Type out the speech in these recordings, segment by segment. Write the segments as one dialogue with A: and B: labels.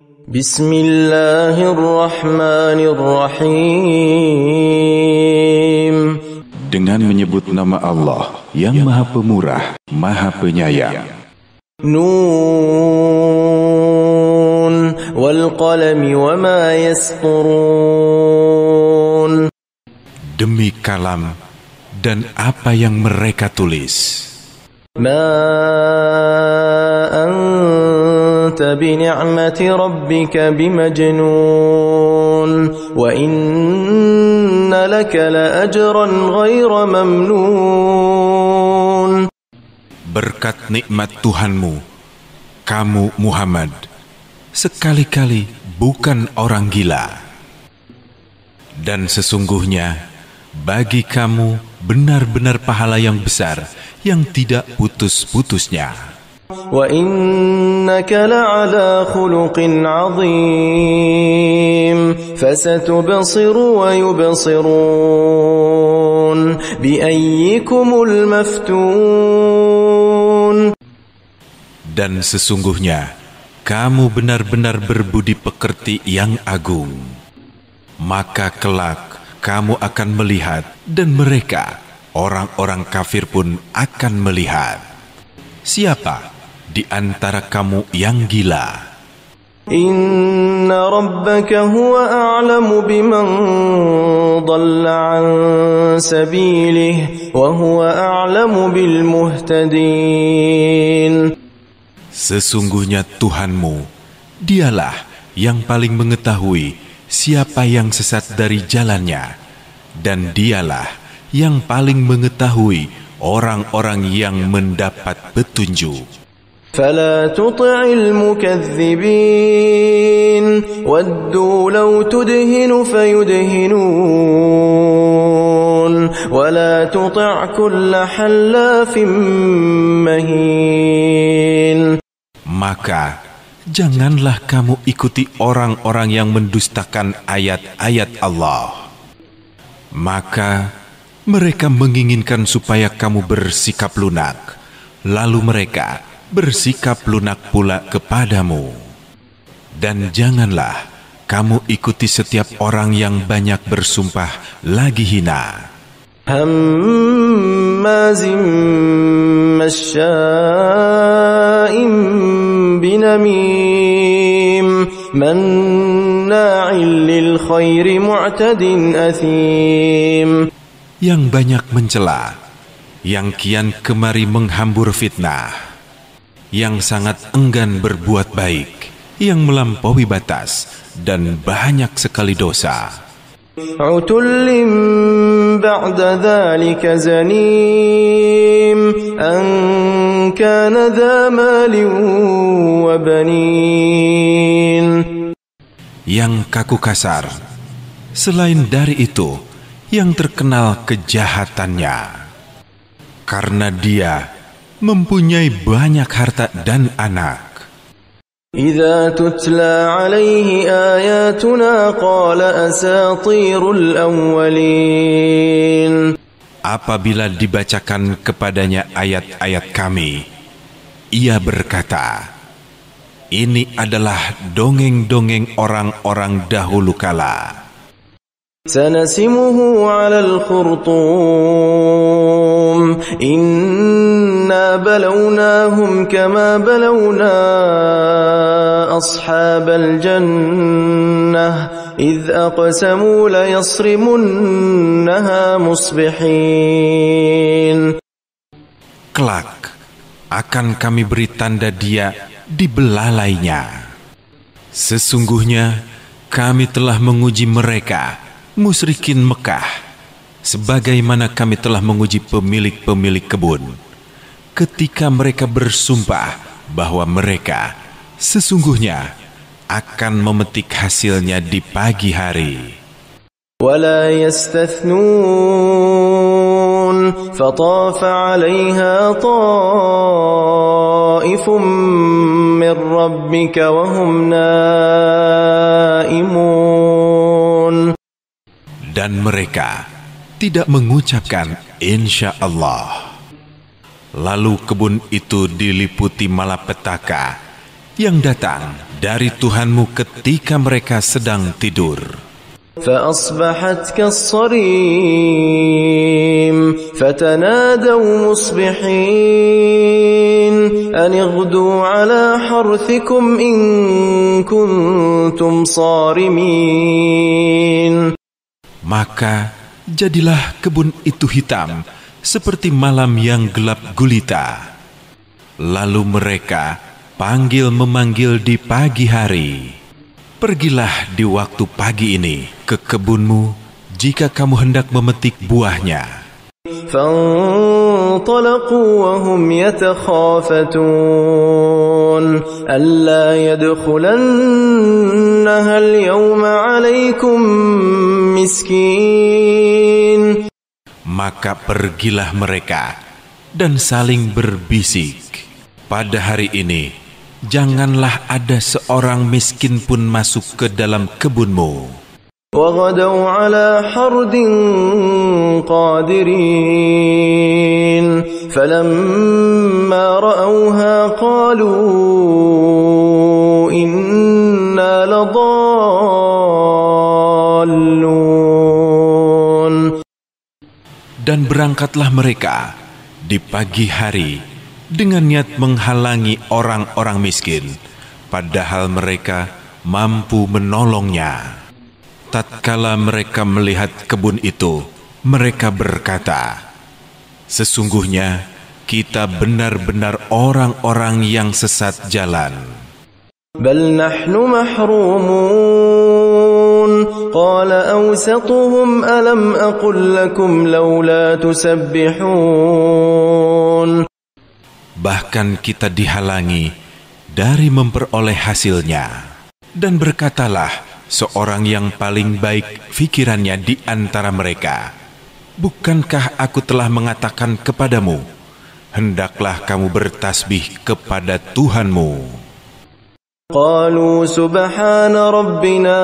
A: Bismillahirrahmanirrahim.
B: Dengan menyebut nama Allah yang Maha Pemurah, Maha Penyayang.
A: Nun wal qalami wama yasturun.
B: Demi kalam dan apa yang mereka tulis.
A: Ma anta bi ni'mati rabbika bimajnun wa inna laka la ajran ghaira mamnun.
B: Berkat nikmat Tuhanmu, kamu Muhammad sekali-kali bukan orang gila. Dan sesungguhnya bagi kamu benar-benar pahala yang besar yang tidak putus-putusnya.
A: Wa innaka la'ala khuluqin 'azim fasatubsiru wa yubsirun biayyikumul maftun.
B: Dan sesungguhnya kamu benar-benar berbudi pekerti yang agung. Maka kelak kamu akan melihat, dan mereka, orang-orang kafir pun akan melihat. Siapa di antara kamu yang gila?
A: Inna rabbaka huwa a'lamu biman dhalla an sabilihi wa huwa a'lamu bil muhtadin.
B: Sesungguhnya Tuhanmu, dialah yang paling mengetahui siapa yang sesat dari jalannya, dan dialah yang paling mengetahui orang-orang yang mendapat petunjuk.
A: فلا تطع المكذبين ودوا لو تدهن فيدهنون ولا تطع كل حلاف مهين.
B: Maka janganlah kamu ikuti orang-orang yang mendustakan ayat-ayat Allah. Maka mereka menginginkan supaya kamu bersikap lunak, lalu mereka bersikap lunak pula kepadamu. Dan janganlah kamu ikuti setiap orang yang banyak bersumpah lagi hina.
A: Hammazim masya'im binamim manna'il lil khairi mu'tadin athim.
B: Yang banyak mencela, yang kian kemari menghambur fitnah, yang sangat enggan berbuat baik, yang melampaui batas, dan banyak sekali dosa.
A: Utullin ba'da dhalika zanim an kana dha malin wa banin.
B: Yang kaku kasar, selain dari itu, yang terkenal kejahatannya, karena dia mempunyai banyak harta dan anak.
A: Idza tutla alaihi ayatuna qala asatirul awwalin.
B: Apabila dibacakan kepadanya ayat-ayat kami, ia berkata, ini adalah dongeng-dongeng orang-orang dahulu kala.
A: Sanasimuhu 'alal khurtum inna balawnahum kama balawna ashabal jannah idh aqsamu la yasrimunnaha musbihin.
B: Kelak akan kami beri tanda dia di belalainya. Sesungguhnya kami telah menguji mereka musyrikin Mekah, sebagaimana kami telah menguji pemilik-pemilik kebun, ketika mereka bersumpah bahwa mereka sesungguhnya akan memetik hasilnya di pagi hari.
A: ولا يستثنون فطاف عليها طائف من ربك وهم نائمون.
B: Dan mereka tidak mengucapkan insya Allah. Lalu kebun itu diliputi malapetaka yang datang dari Tuhanmu ketika mereka sedang tidur.
A: فأصبحت كالصريم فتنادوا مصبحين أن اغدوا على حرثكم إن كنتم صارمين.
B: Maka jadilah kebun itu hitam seperti malam yang gelap gulita. Lalu mereka memanggil di pagi hari. Pergilah di waktu pagi ini ke kebunmu jika kamu hendak memetik buahnya.
A: فانطلقوا وهم يتخافتون ألا يدخلنها اليوم عليكم مسكين.
B: Maka pergilah mereka dan saling berbisik, pada hari ini janganlah ada seorang miskin pun masuk ke dalam kebunmu.
A: وغدوا على حرد قادرين فلما رأوها قالوا إنا لضالون.
B: Dan berangkatlah mereka di pagi hari dengan niat menghalangi orang-orang miskin, padahal mereka mampu menolongnya. Tatkala mereka melihat kebun itu, mereka berkata, sesungguhnya kita benar-benar orang-orang yang sesat jalan.
A: بل نحن محرومون قال أوسطهم ألم أقل لكم لولا تسبحون.
B: Bahkan kita dihalangi dari memperoleh hasilnya. Dan berkatalah seorang yang paling baik fikirannya di antara mereka, bukankah aku telah mengatakan kepadamu, hendaklah kamu bertasbih kepada Tuhanmu.
A: قالوا سبحان ربنا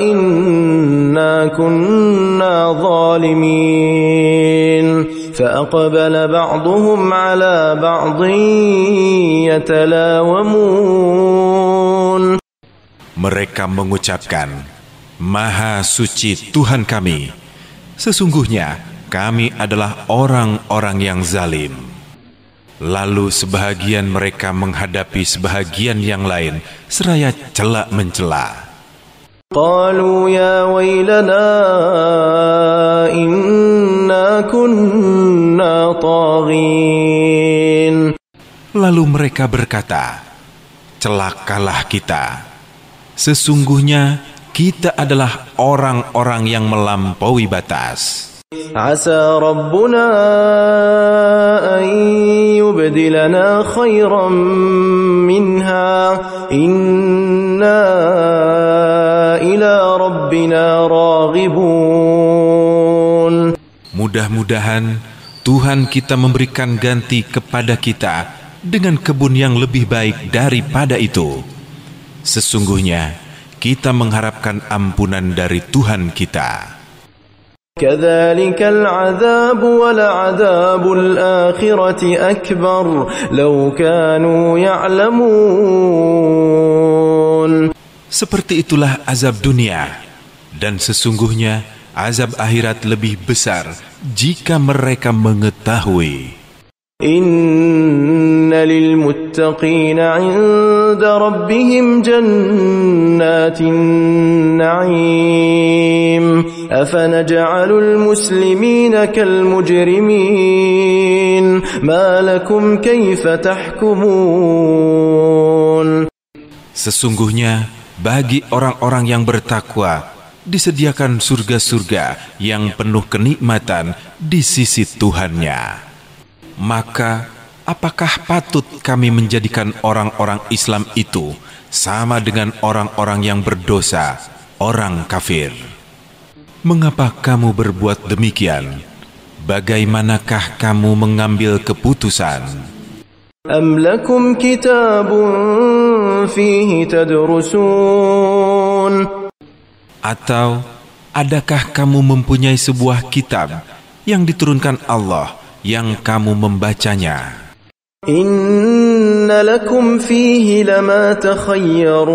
A: إنا كنا ظالمين فأقبل بعضهم على بعض يتلاومون.
B: Mereka mengucapkan, Maha suci Tuhan kami, sesungguhnya kami adalah orang-orang yang zalim. Lalu sebahagian mereka menghadapi sebahagian yang lain seraya celak mencela.
A: Qalu ya wailana inna kunna taghin.
B: Lalu mereka berkata, celakalah kita. Sesungguhnya kita adalah orang-orang yang melampaui batas.
A: Asa Rabbuna an yubdilana khairan minha inna ila Rabbina raghibun.
B: Mudah-mudahan Tuhan kita memberikan ganti kepada kita dengan kebun yang lebih baik daripada itu. Sesungguhnya kita mengharapkan ampunan dari Tuhan kita.
A: كذلك العذاب ولعذاب الآخرة أكبر لو كانوا يعلمون.
B: Seperti itulah azab dunia, dan sesungguhnya azab akhirat lebih besar jika mereka mengetahui.
A: Inna lil muttaqina 'inda rabbihim jannatin na'im afanaj'alul muslimina kal mujrimin ma lakum kaifa tahkumun.
B: Sesungguhnya bagi orang-orang yang bertakwa disediakan surga-surga yang penuh kenikmatan di sisi Tuhannya. Maka, apakah patut kami menjadikan orang-orang Islam itu sama dengan orang-orang yang berdosa, orang kafir? Mengapa kamu berbuat demikian? Bagaimanakah kamu mengambil keputusan?
A: Am lakum kitabun fihi tadrusun?
B: Atau, adakah kamu mempunyai sebuah kitab yang diturunkan Allah yang kamu membacanya?
A: إن لكم فيه لما تخيرون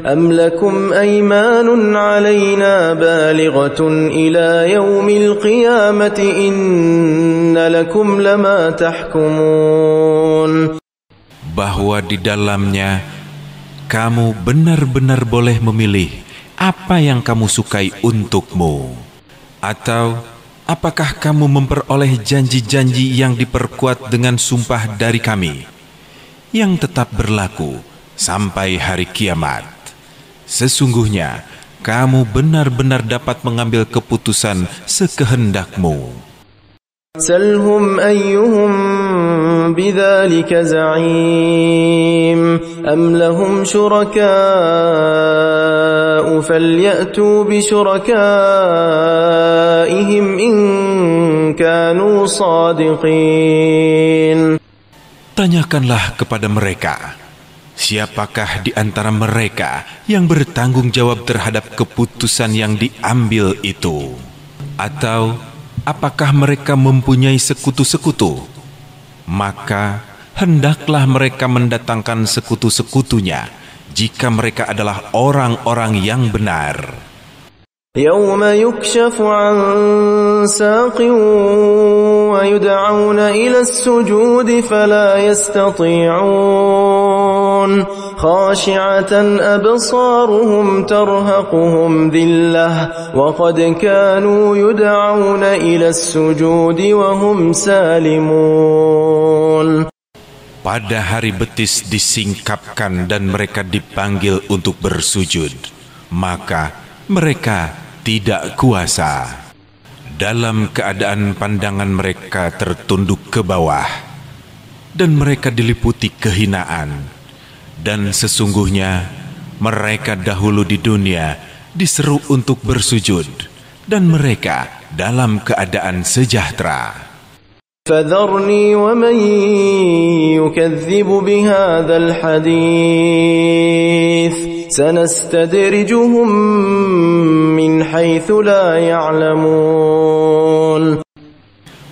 A: أم لكم أيمان علينا بالغة إلى يوم القيامة إن لكم لما تحكمون.
B: Bahwa di dalamnya kamu benar-benar boleh memilih apa yang kamu sukai untukmu. Atau apakah kamu memperoleh janji-janji yang diperkuat dengan sumpah dari kami, yang tetap berlaku sampai hari kiamat? Sesungguhnya kamu benar-benar dapat mengambil keputusan sekehendakmu.
A: سلهم أيهم بذلك زعيم أم لهم شركاء فليأتوا بشركائهم إن كانوا صادقين.
B: Tanyakanlah kepada mereka, siapakah di antara mereka yang bertanggung jawab terhadap keputusan yang diambil itu? Atau apakah mereka mempunyai sekutu-sekutu? Maka hendaklah mereka mendatangkan sekutu-sekutunya jika mereka adalah orang-orang yang benar.
A: يوم يكشف عن ساق ويدعون إلى السجود فلا يستطيعون خاشعة أبصارهم ترهقهم ذلة وقد كانوا يدعون إلى السجود وهم سالمون.
B: Pada hari betis disingkapkan dan mereka dipanggil untuk bersujud, maka mereka tidak kuasa. Dalam keadaan pandangan mereka tertunduk ke bawah, dan mereka diliputi kehinaan. Dan sesungguhnya mereka dahulu di dunia diseru untuk bersujud, dan mereka dalam keadaan sejahtera.
A: فذرني ومن يكذب بهذا الحديث سنستدرجهم من حيث لا يعلمون.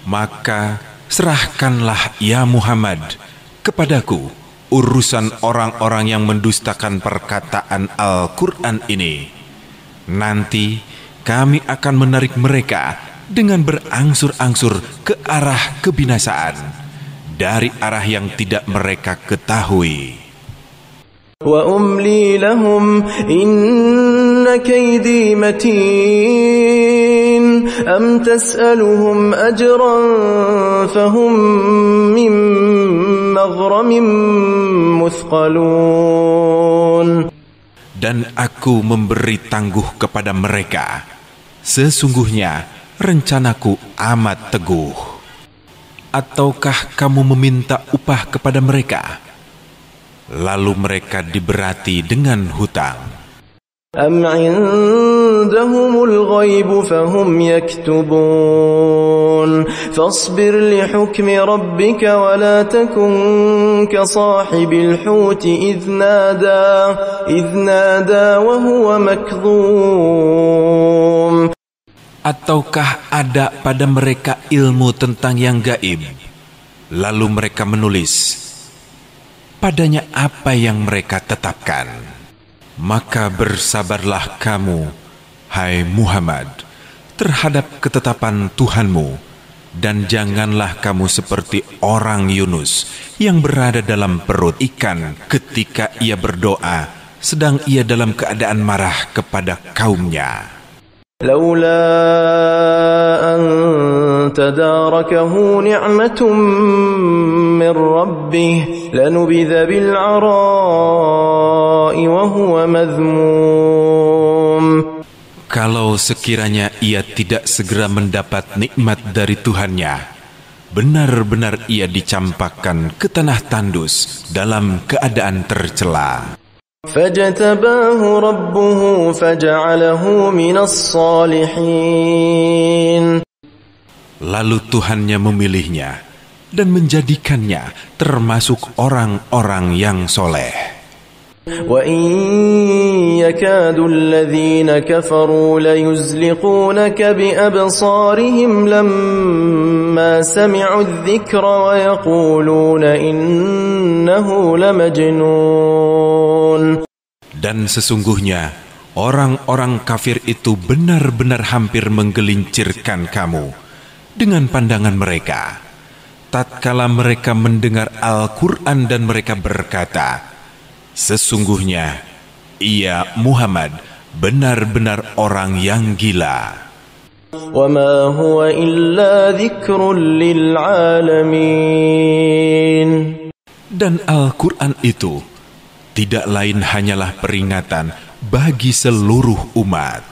B: Maka serahkanlah ya Muhammad kepadaku urusan orang-orang yang mendustakan perkataan Al-Quran ini. Nanti kami akan menarik mereka dengan berangsur-angsur ke arah kebinasaan dari arah yang tidak mereka ketahui.
A: Wa umli lahum inna kaydī matīn am tas'aluhum ajran fahum min maghramin muthqalun.
B: Dan aku memberi tangguh kepada mereka. Sesungguhnya rencanaku amat teguh. Ataukah kamu meminta upah kepada mereka? Lalu mereka diberati dengan hutang.
A: Am 'indahumul ghaib fahum yaktubun fasbir li hukmi rabbika wa la takun ka sahibil huti idh nada wa huwa makdhum.
B: Ataukah ada pada mereka ilmu tentang yang gaib, lalu mereka menulis padanya apa yang mereka tetapkan? Maka bersabarlah kamu, hai Muhammad, terhadap ketetapan Tuhanmu, dan janganlah kamu seperti orang Yunus yang berada dalam perut ikan ketika ia berdoa, sedang ia dalam keadaan marah kepada kaumnya.
A: لولا أن تداركه نعمة من ربه لنبذ بالعراء وهو مذموم.
B: Kalau sekiranya ia tidak segera mendapat nikmat dari Tuhannya, benar-benar ia dicampakkan ke tanah tandus dalam keadaan tercela.
A: فاجتباه ربه فجعله من الصالحين.
B: Lalu Tuhannya memilihnya dan menjadikannya termasuk orang-orang yang soleh.
A: وَإِنْ يَكَادُ الَّذِينَ كَفَرُوا لَيُزْلِقُونَكَ بِأَبْصَارِهِمْ لَمَّا سَمِعُوا الذِّكْرَ وَيَقُولُونَ إِنَّهُ لَمَجْنُونَ.
B: Dan sesungguhnya orang-orang kafir itu benar-benar hampir menggelincirkan kamu dengan pandangan mereka tatkala mereka mendengar Al-Quran dan mereka berkata, sesungguhnya ia Muhammad benar-benar orang yang gila.
A: وَمَا هُوَ إِلَّا ذِكْرٌ لِلْعَالَمِينَ.
B: Dan Al-Quran itu tidak lain hanyalah peringatan bagi seluruh umat.